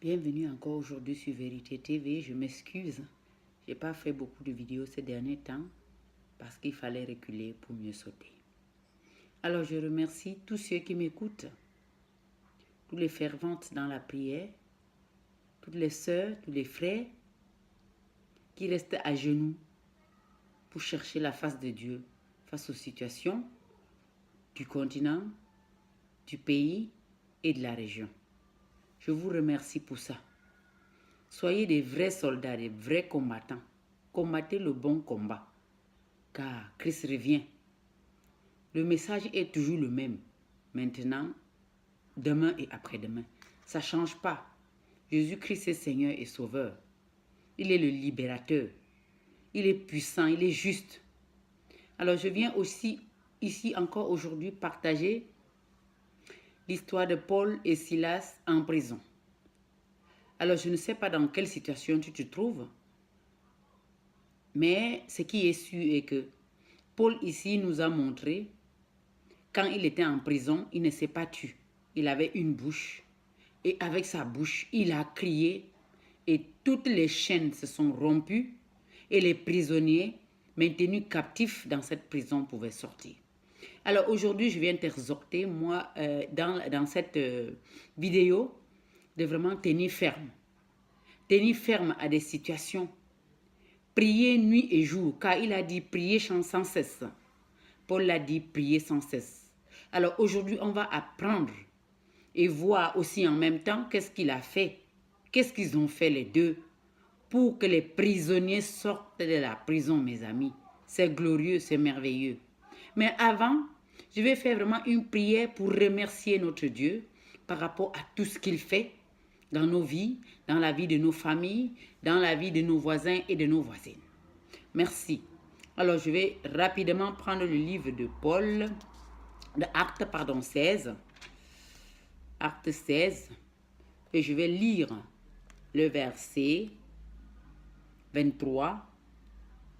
Bienvenue encore aujourd'hui sur Vérité TV. Je m'excuse, je n'ai pas fait beaucoup de vidéos ces derniers temps parce qu'il fallait reculer pour mieux sauter. Alors je remercie tous ceux qui m'écoutent, toutes les ferventes dans la prière, toutes les sœurs, tous les frères qui restent à genoux pour chercher la face de Dieu face aux situations du continent, du pays et de la région. Je vous remercie pour ça. Soyez des vrais soldats, des vrais combattants. Combattez le bon combat, car Christ revient. Le message est toujours le même. Maintenant, demain et après-demain. Ça ne change pas. Jésus-Christ est Seigneur et Sauveur. Il est le libérateur. Il est puissant, il est juste. Alors je viens aussi ici encore aujourd'hui partager l'histoire de Paul et Silas en prison. Alors je ne sais pas dans quelle situation tu te trouves, mais ce qui est sûr est que Paul ici nous a montré, quand il était en prison, il ne s'est pas tué. Il avait une bouche et avec sa bouche, il a crié et toutes les chaînes se sont rompues et les prisonniers maintenus captifs dans cette prison pouvaient sortir. Alors aujourd'hui, je viens t'exhorter, moi, dans cette vidéo, de vraiment tenir ferme. Tenir ferme à des situations. Prier nuit et jour, car il a dit prier sans cesse. Paul l'a dit prier sans cesse. Alors aujourd'hui, on va apprendre et voir aussi en même temps qu'est-ce qu'il a fait. Qu'est-ce qu'ils ont fait les deux pour que les prisonniers sortent de la prison, mes amis. C'est glorieux, c'est merveilleux. Mais avant, je vais faire vraiment une prière pour remercier notre Dieu par rapport à tout ce qu'il fait dans nos vies, dans la vie de nos familles, dans la vie de nos voisins et de nos voisines. Merci. Alors, je vais rapidement prendre le livre de Paul, de Actes 16. Acte 16. Et je vais lire le verset 23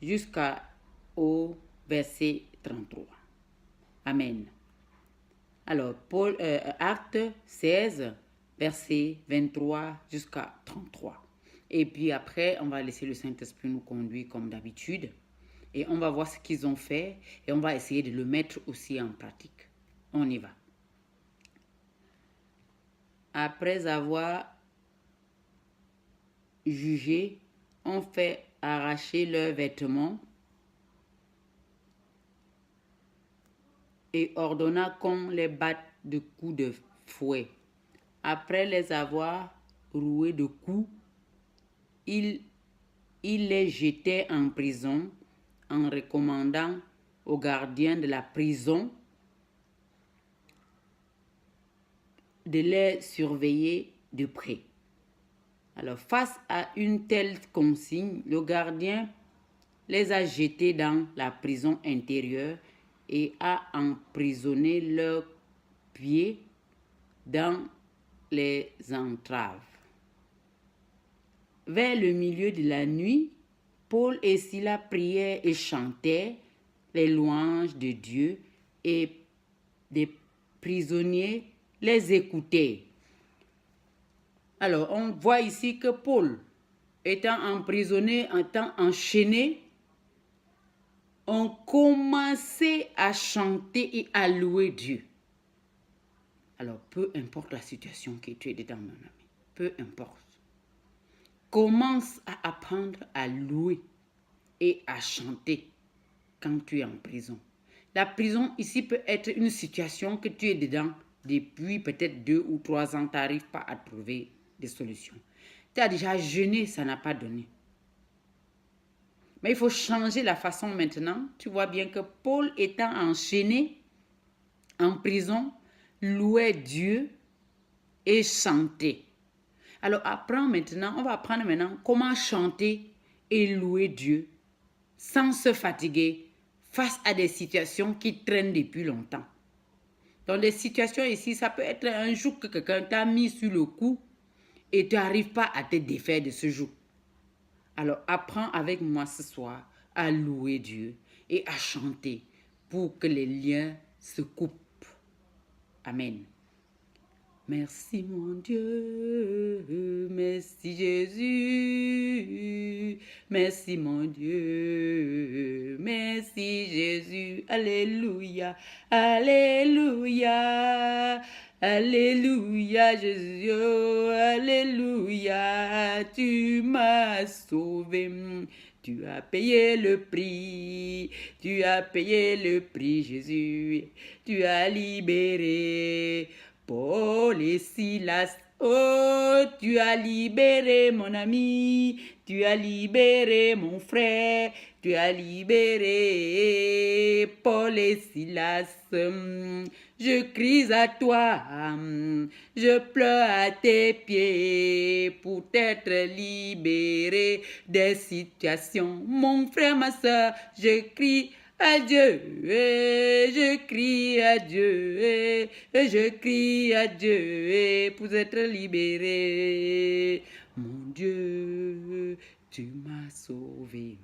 jusqu'au verset 33. Amen. Alors, Acte 16, verset 23 jusqu'à 33. Et puis après, on va laisser le Saint-Esprit nous conduire comme d'habitude. Et on va voir ce qu'ils ont fait. Et on va essayer de le mettre aussi en pratique. On y va. Après avoir jugé, on fait arracher leurs vêtements et ordonna qu'on les batte de coups de fouet. Après les avoir roués de coups, il les jetait en prison en recommandant aux gardiens de la prison de les surveiller de près. Alors, face à une telle consigne, le gardien les a jetés dans la prison intérieure et a emprisonné leurs pieds dans les entraves. Vers le milieu de la nuit, Paul et Silas priaient et chantaient les louanges de Dieu et des prisonniers les écoutaient. Alors, on voit ici que Paul, étant emprisonné, étant enchaîné, ont commencé à chanter et à louer Dieu. Alors, peu importe la situation que tu es dedans, mon ami, peu importe. Commence à apprendre à louer et à chanter quand tu es en prison. La prison ici peut être une situation que tu es dedans depuis peut-être 2 ou 3 ans, tu n'arrives pas à trouver des solutions. Tu as déjà jeûné, ça n'a pas donné. Mais il faut changer la façon maintenant. Tu vois bien que Paul étant enchaîné en prison, louait Dieu et chantait. Alors on va apprendre maintenant comment chanter et louer Dieu sans se fatiguer face à des situations qui traînent depuis longtemps. Dans des situations ici, ça peut être un joug que quelqu'un t'a mis sur le cou et tu n'arrives pas à te défaire de ce joug. Alors apprends avec moi ce soir à louer Dieu et à chanter pour que les liens se coupent. Amen. Merci mon Dieu, Merci Jésus, merci mon Dieu, merci Jésus, alléluia, alléluia, alléluia Jésus, oh, alléluia, tu m'as sauvé. Tu as payé le prix, tu as payé le prix, Jésus. Tu as libéré Paul et Silas. Oh, tu as libéré mon ami, tu as libéré mon frère, tu as libéré Paul et Silas. Je crie à toi, je pleure à tes pieds pour être libéré des situations. Mon frère, ma soeur, je crie à Dieu, je crie à Dieu, je crie à Dieu pour être libéré. Mon Dieu, tu m'as sauvé.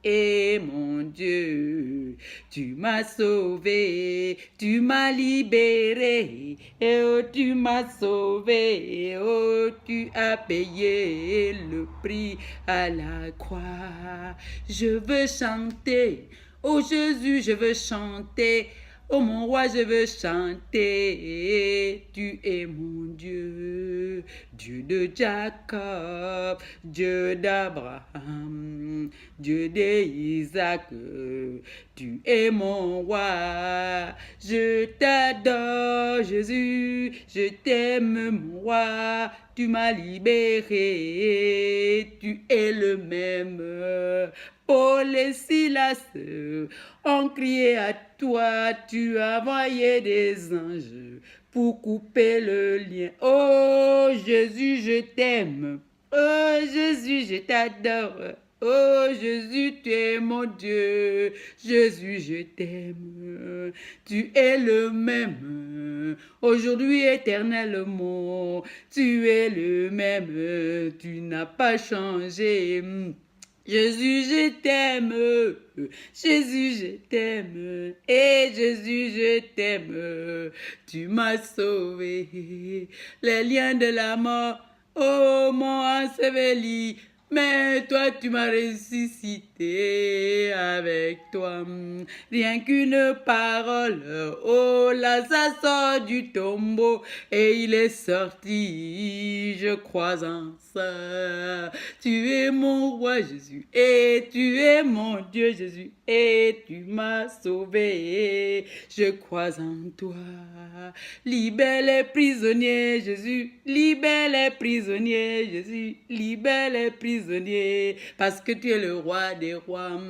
Et mon Dieu, tu m'as sauvé, tu m'as libéré, et oh, tu m'as sauvé, et oh, tu as payé le prix à la croix. Je veux chanter, oh Jésus, je veux chanter. Oh mon roi, je veux chanter, tu es mon Dieu, Dieu de Jacob, Dieu d'Abraham, Dieu d'Isaac, tu es mon roi, je t'adore Jésus, je t'aime mon roi, tu m'as libéré, tu es le même. Paul et Silas ont crié à toi, tu as envoyé des anges pour couper le lien. Oh Jésus, je t'aime. Oh Jésus, je t'adore. Oh Jésus, tu es mon Dieu. Jésus, je t'aime. Tu es le même. Aujourd'hui, éternellement. Tu es le même. Tu n'as pas changé. Jésus, je t'aime. Jésus, je t'aime. Et Jésus, je t'aime. Tu m'as sauvé. Les liens de la mort, oh, m'ont enseveli. Mais toi, tu m'as ressuscité avec toi. Rien qu'une parole, oh, là, ça sort du tombeau et il est sorti. Je crois en ça. Tu es mon roi, Jésus, et tu es mon Dieu, Jésus, et tu m'as sauvé. Je crois en toi. Libère les prisonniers, Jésus, libère les prisonniers, Jésus, libère les prisonniers. Parce que tu es le roi des rois.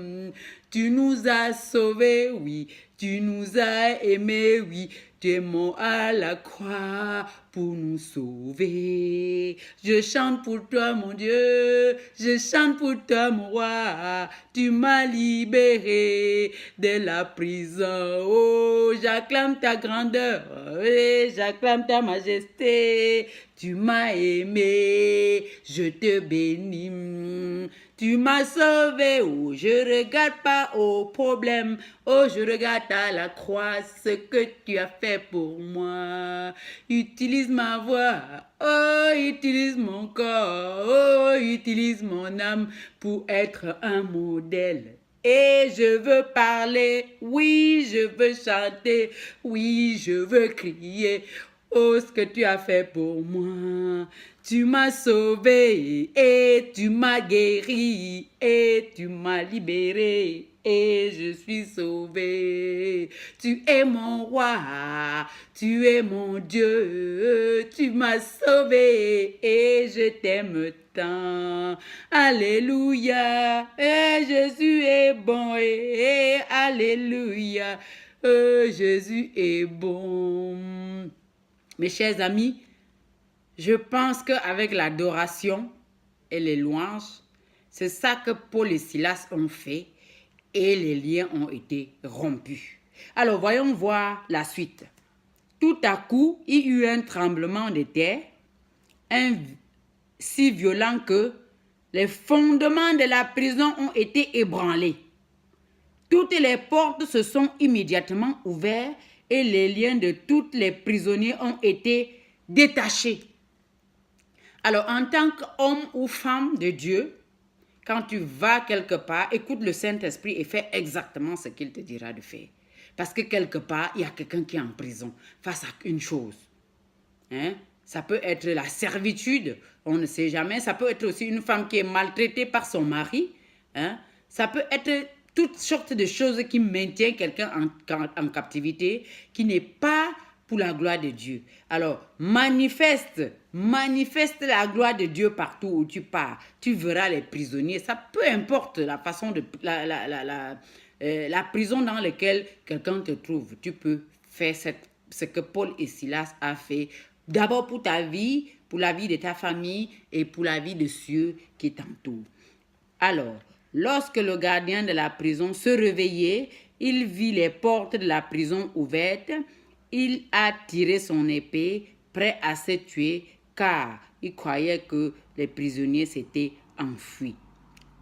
Tu nous as sauvés, oui. Tu nous as aimés, oui. Tu es mort à la croix pour nous sauver. Je chante pour toi, mon Dieu. Je chante pour toi, mon roi. Tu m'as libéré de la prison. Oh, j'acclame ta grandeur. Et j'acclame ta majesté. Tu m'as aimé. Je te bénis. Tu m'as sauvé, oh, je regarde pas au problème, oh, je regarde à la croix ce que tu as fait pour moi. Utilise ma voix, oh, utilise mon corps, oh, utilise mon âme pour être un modèle. Et je veux parler, oui, je veux chanter, oui, je veux crier. Oh, ce que tu as fait pour moi. Tu m'as sauvé et tu m'as guéri et tu m'as libéré et je suis sauvé. Tu es mon roi, tu es mon Dieu, tu m'as sauvé et je t'aime tant. Alléluia, et Jésus est bon et alléluia, Jésus est bon. Mes chers amis, je pense qu'avec l'adoration et les louanges, c'est ça que Paul et Silas ont fait et les liens ont été rompus. Alors, voyons voir la suite. Tout à coup, il y eut un tremblement de terre, si violent que les fondements de la prison ont été ébranlés. Toutes les portes se sont immédiatement ouvertes et les liens de tous les prisonniers ont été détachés. Alors, en tant qu'homme ou femme de Dieu, quand tu vas quelque part, écoute le Saint-Esprit et fais exactement ce qu'il te dira de faire. Parce que quelque part, il y a quelqu'un qui est en prison face à une chose. Hein? Ça peut être la servitude, on ne sait jamais. Ça peut être aussi une femme qui est maltraitée par son mari. Hein? Ça peut être toutes sortes de choses qui maintiennent quelqu'un en captivité, qui n'est pas pour la gloire de Dieu. Alors, manifeste la gloire de Dieu partout où tu pars. Tu verras les prisonniers. Ça peu importe la façon de la prison dans laquelle quelqu'un te trouve. Tu peux faire ce que Paul et Silas a fait. D'abord pour ta vie, pour la vie de ta famille et pour la vie de ceux qui t'entourent. Alors, lorsque le gardien de la prison se réveillait, il vit les portes de la prison ouvertes. Il a tiré son épée, prêt à se tuer, car il croyait que les prisonniers s'étaient enfuis.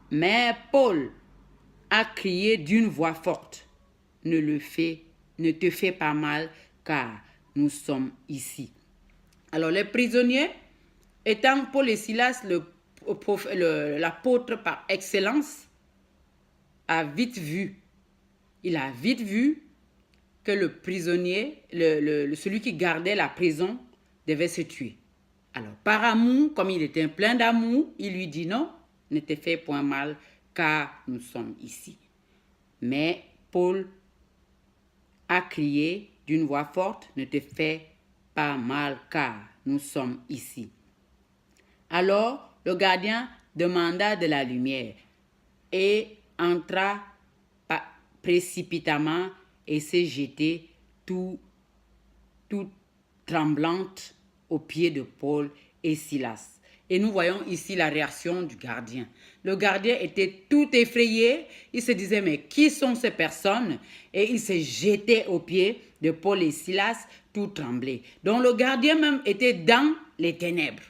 Mais Paul a crié d'une voix forte, « Ne te fais pas mal, car nous sommes ici. » Alors les prisonniers, étant Paul et Silas l'apôtre par excellence, il a vite vu que le prisonnier, celui qui gardait la prison, devait se tuer. Alors, par amour, comme il était plein d'amour, il lui dit non, ne te fais point mal, car nous sommes ici. Mais Paul a crié d'une voix forte, ne te fais pas mal, car nous sommes ici. Alors, le gardien demanda de la lumière et entra précipitamment et s'est jetée tout tremblante aux pieds de Paul et Silas. Et nous voyons ici la réaction du gardien. Le gardien était tout effrayé. Il se disait, mais qui sont ces personnes? Et il s'est jeté aux pieds de Paul et Silas, tout tremblé. Donc le gardien même était dans les ténèbres.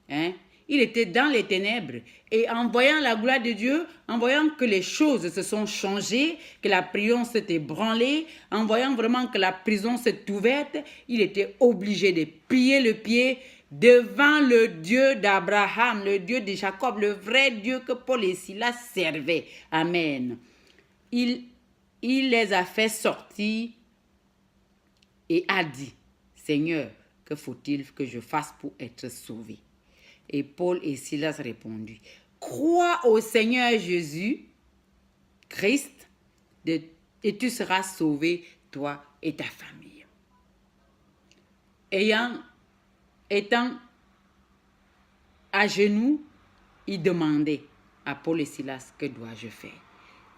Hein? Il était dans les ténèbres et en voyant la gloire de Dieu, en voyant que les choses se sont changées, que la prison s'est ébranlée, en voyant vraiment que la prison s'est ouverte, il était obligé de plier le pied devant le Dieu d'Abraham, le Dieu de Jacob, le vrai Dieu que Paul et Silas servaient. Amen. Il les a fait sortir et a dit, Seigneur, que faut-il que je fasse pour être sauvé? Et Paul et Silas répondirent, crois au Seigneur Jésus, Christ, et tu seras sauvé, toi et ta famille. Étant à genoux, il demandait à Paul et Silas, que dois-je faire?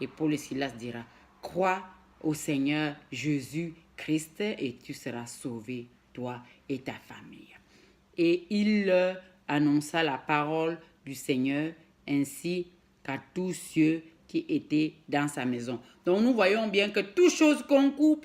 Et Paul et Silas dira, crois au Seigneur Jésus, Christ, et tu seras sauvé, toi et ta famille. Et il leur annonça la parole du Seigneur ainsi qu'à tous ceux qui étaient dans sa maison. Donc nous voyons bien que toute chose concourt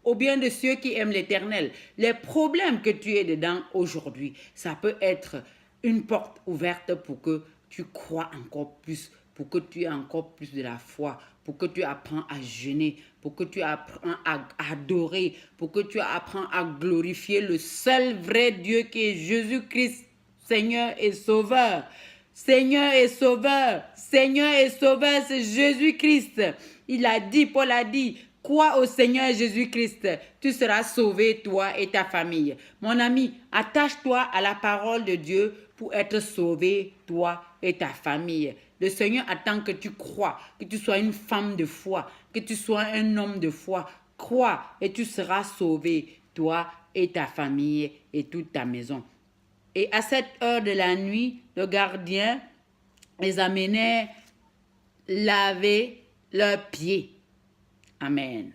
au bien de ceux qui aiment l'Éternel. Les problèmes que tu es dedans aujourd'hui, ça peut être une porte ouverte pour que tu crois encore plus, pour que tu aies encore plus de la foi, pour que tu apprends à jeûner, pour que tu apprends à adorer, pour que tu apprends à glorifier le seul vrai Dieu qui est Jésus-Christ, Seigneur et Sauveur. Seigneur et Sauveur, Seigneur et Sauveur, c'est Jésus-Christ. Il a dit, Paul a dit, crois au Seigneur Jésus-Christ, tu seras sauvé, toi et ta famille. Mon ami, attache-toi à la parole de Dieu pour être sauvé, toi et ta famille. Le Seigneur attend que tu crois, que tu sois une femme de foi, que tu sois un homme de foi. Crois et tu seras sauvé, toi et ta famille et toute ta maison. Et à cette heure de la nuit, le gardien les amenait laver leurs pieds. Amen.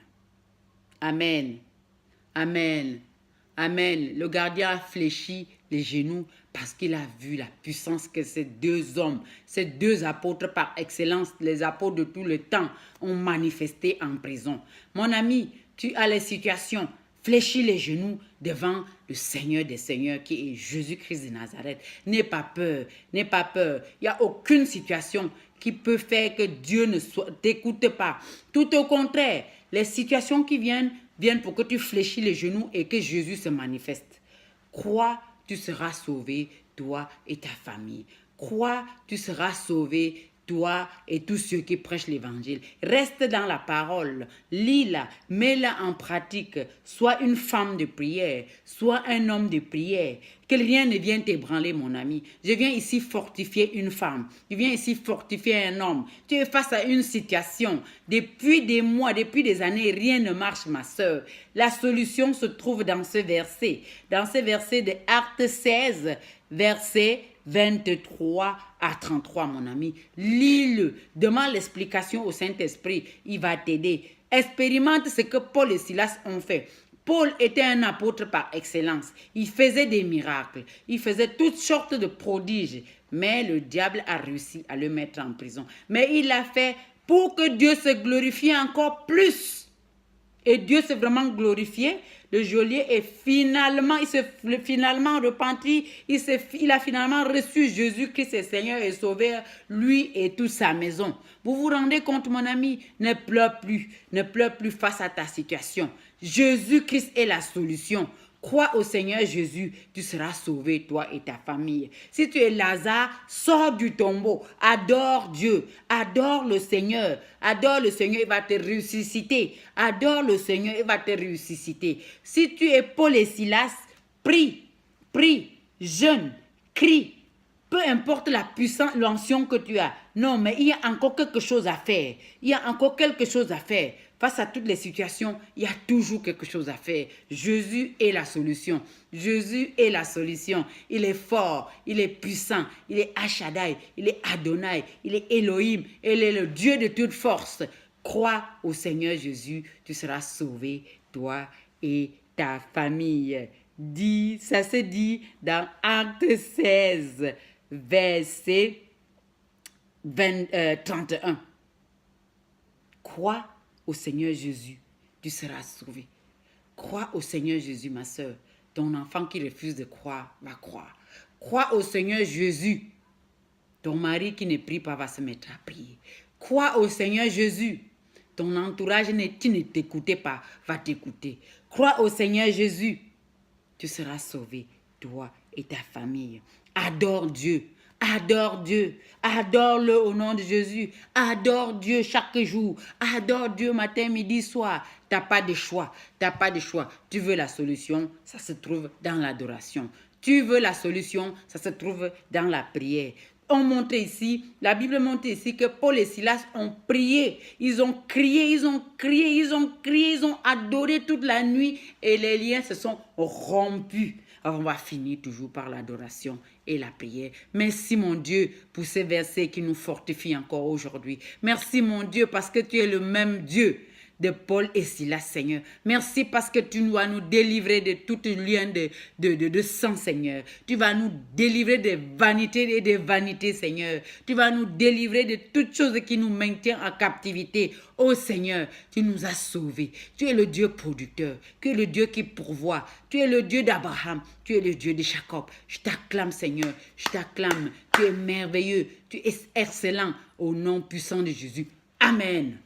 Amen. Amen. Amen. Le gardien a fléchi les genoux parce qu'il a vu la puissance que ces deux hommes, ces deux apôtres par excellence, les apôtres de tout le temps, ont manifesté en prison. Mon ami, tu as les situations. Fléchis les genoux devant le Seigneur des Seigneurs qui est Jésus-Christ de Nazareth. N'aie pas peur, n'aie pas peur. Il n'y a aucune situation qui peut faire que Dieu ne t'écoute pas. Tout au contraire, les situations qui viennent pour que tu fléchis les genoux et que Jésus se manifeste. Crois, tu seras sauvé, toi et ta famille. Crois, tu seras sauvé, toi et tous ceux qui prêchent l'évangile. Reste dans la parole, lis-la, mets-la en pratique. Sois une femme de prière, sois un homme de prière. Que rien ne vienne t'ébranler, mon ami. Je viens ici fortifier une femme. Je viens ici fortifier un homme. Tu es face à une situation. Depuis des mois, depuis des années, rien ne marche, ma soeur. La solution se trouve dans ce verset. Dans ce verset de Actes 16, verset 23 à 33, mon ami. Lis-le. Demande l'explication au Saint-Esprit. Il va t'aider. Expérimente ce que Paul et Silas ont fait. Paul était un apôtre par excellence. Il faisait des miracles. Il faisait toutes sortes de prodiges. Mais le diable a réussi à le mettre en prison. Mais il l'a fait pour que Dieu se glorifie encore plus. Et Dieu s'est vraiment glorifié. Le geôlier est finalement repenti. Il a finalement reçu Jésus-Christ est Seigneur et Sauveur, lui et toute sa maison. Vous vous rendez compte, mon ami? Ne pleure plus. Ne pleure plus face à ta situation. Jésus-Christ est la solution. Crois au Seigneur Jésus, tu seras sauvé, toi et ta famille. Si tu es Lazare, sors du tombeau, adore Dieu, adore le Seigneur, il va te ressusciter. Adore le Seigneur, il va te ressusciter. Si tu es Paul et Silas, prie, jeûne, crie. Peu importe la puissance, l'onction que tu as. Non, mais il y a encore quelque chose à faire. Il y a encore quelque chose à faire. Face à toutes les situations, il y a toujours quelque chose à faire. Jésus est la solution. Jésus est la solution. Il est fort, il est puissant, il est Shaddai, il est Adonai, il est Elohim, il est le Dieu de toute force. Crois au Seigneur Jésus, tu seras sauvé, toi et ta famille. Ça se dit dans Acte 16, verset 31. Crois au Seigneur Jésus, tu seras sauvé. Crois au Seigneur Jésus, ma soeur. Ton enfant qui refuse de croire, va croire. Crois au Seigneur Jésus. Ton mari qui ne prie pas va se mettre à prier. Crois au Seigneur Jésus. Ton entourage qui ne t'écoutait pas va t'écouter. Crois au Seigneur Jésus. Tu seras sauvé, toi et ta famille. Adore Dieu. Adore Dieu. Adore-le au nom de Jésus. Adore Dieu chaque jour. Adore Dieu matin, midi, soir. Tu n'as pas de choix. Tu n'as pas de choix. Tu veux la solution, ça se trouve dans l'adoration. Tu veux la solution, ça se trouve dans la prière. On montre ici, la Bible montre ici que Paul et Silas ont prié. Ils ont crié, ils ont adoré toute la nuit et les liens se sont rompus. Alors on va finir toujours par l'adoration et la prière. Merci mon Dieu pour ces versets qui nous fortifient encore aujourd'hui. Merci mon Dieu parce que tu es le même Dieu de Paul et Silas, Seigneur. Merci parce que tu vas nous délivrer de tout lien de sang, Seigneur. Tu vas nous délivrer des vanités et des vanités, Seigneur. Tu vas nous délivrer de toutes choses qui nous maintiennent en captivité. Oh Seigneur, tu nous as sauvés. Tu es le Dieu producteur. Tu es le Dieu qui pourvoit. Tu es le Dieu d'Abraham. Tu es le Dieu de Jacob. Je t'acclame, Seigneur. Je t'acclame. Tu es merveilleux. Tu es excellent au nom puissant de Jésus. Amen.